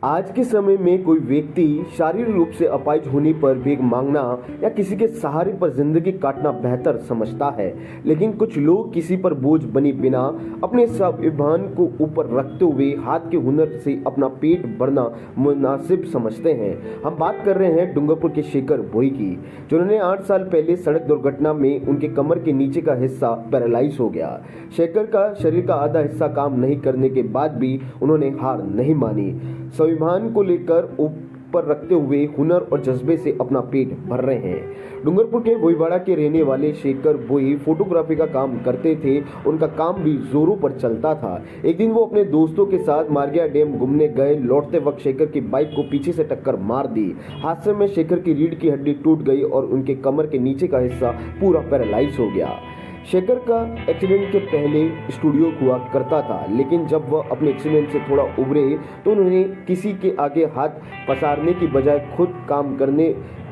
आज के समय में कोई व्यक्ति शारीरिक रूप से अपाहिज होने पर भीख मांगना या किसी के सहारे पर जिंदगी काटना बेहतर समझता है, लेकिन कुछ लोग किसी पर बोझ बने बिना अपने स्वाभिमान को ऊपर रखते हुए हाथ के हुनर से अपना पेट भरना मुनासिब समझते हैं। हम बात कर रहे हैं डूंगरपुर के शेखर भोई की, जिन्होंने 8 साल पहले सड़क दुर्घटना में उनके कमर के नीचे का हिस्सा पैरालाइज हो गया। शेखर का शरीर का आधा हिस्सा काम नहीं करने के बाद भी उन्होंने हार नहीं मानी। स्वाभिमान को लेकर ऊपर रखते हुए हुनर और जज्बे से अपना पेट भर रहे हैं। डूंगरपुर के भोईवाड़ा के रहने वाले शेखर भोई फोटोग्राफी का काम करते थे। उनका काम भी जोरों पर चलता था। एक दिन वो अपने दोस्तों के साथ मारगिया डैम घूमने गए। लौटते वक्त शेखर की बाइक को पीछे से टक्कर मार दी। हादसे में शेखर की रीढ़ की हड्डी टूट गई और उनके कमर के नीचे का हिस्सा पूरा पैरालाइज हो गया। शेखर का एक्सीडेंट के पहले स्टूडियो हुआ करता था, लेकिन जब वह अपने एक्सीडेंट से थोड़ा उभरे तो उन्होंने किसी के आगे हाथ पसारने की बजाय खुद काम करने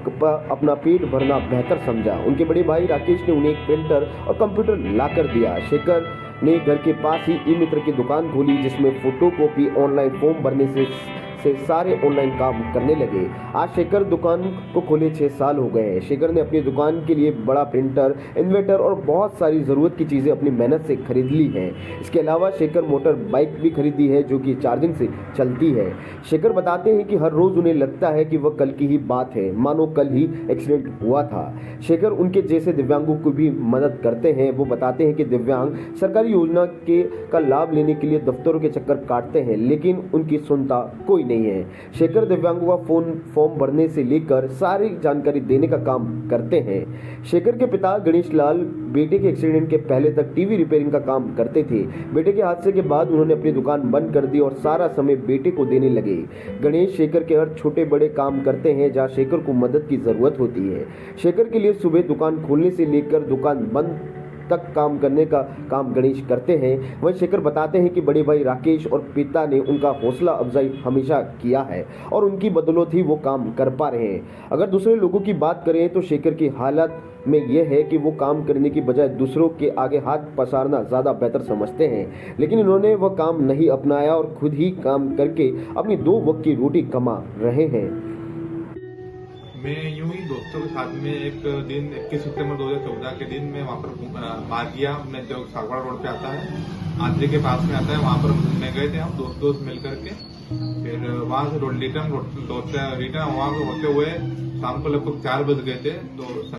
पर अपना पेट भरना बेहतर समझा। उनके बड़े भाई राकेश ने उन्हें एक प्रिंटर और कंप्यूटर लाकर दिया। शेखर ने घर के पास ही ई मित्र की दुकान खोली, जिसमें फोटोकॉपी, ऑनलाइन फॉर्म भरने से सारे ऑनलाइन काम करने लगे। आज शेखर दुकान को खोले 6 साल हो गए हैं। शेखर ने अपनी दुकान के लिए बड़ा प्रिंटर, इन्वर्टर और बहुत सारी ज़रूरत की चीज़ें अपनी मेहनत से खरीद ली हैं। इसके अलावा शेखर मोटर बाइक भी खरीदी है, जो कि चार्जिंग से चलती है। शेखर बताते हैं कि हर रोज़ उन्हें लगता है कि वह कल की ही बात है, मानो कल ही एक्सीडेंट हुआ था। शेखर उनके जैसे दिव्यांगों को भी मदद करते हैं। वो बताते हैं कि दिव्यांग सरकारी योजना का लाभ लेने के लिए दफ्तरों के चक्कर काटते हैं, लेकिन उनकी सुनता कोई नहीं है। शेखर दिव्यांगों का फॉर्म भरने से लेकर सारी जानकारी देने का काम करते हैं। शेखर के पिता गणेश लाल बेटे के एक्सीडेंट के पहले तक टीवी रिपेयरिंग का काम करते थे। बेटे के हादसे के बाद उन्होंने अपनी दुकान बंद कर दी और सारा समय बेटे को देने लगे। गणेश शेखर के हर छोटे बड़े काम करते हैं जहां शेखर को मदद की जरूरत होती है। शेखर के लिए सुबह दुकान खोलने से लेकर दुकान बंद तक काम करने का काम गणेश करते हैं। वह शेखर बताते हैं कि बड़े भाई राकेश और पिता ने उनका हौसला अफजाई हमेशा किया है और उनकी बदौलत ही वो काम कर पा रहे हैं। अगर दूसरे लोगों की बात करें तो शेखर की हालत में यह है कि वो काम करने की बजाय दूसरों के आगे हाथ पसारना ज़्यादा बेहतर समझते हैं, लेकिन इन्होंने वह काम नहीं अपनाया और खुद ही काम करके अपनी 2 वक्त की रोटी कमा रहे हैं। मैं यूं ही दोस्तों के साथ में एक दिन 21 सितंबर 2014 के दिन मैं वहाँ पर मारगिया में जो सागवाड़ा रोड पे आता है, आंध्रे के पास में आता है, वहाँ पर घूमने गए थे हम दोस्त मिल करके। फिर वहाँ से रिटर्न वहाँ होते हुए शाम को लगभग 4 बज गए थे। तो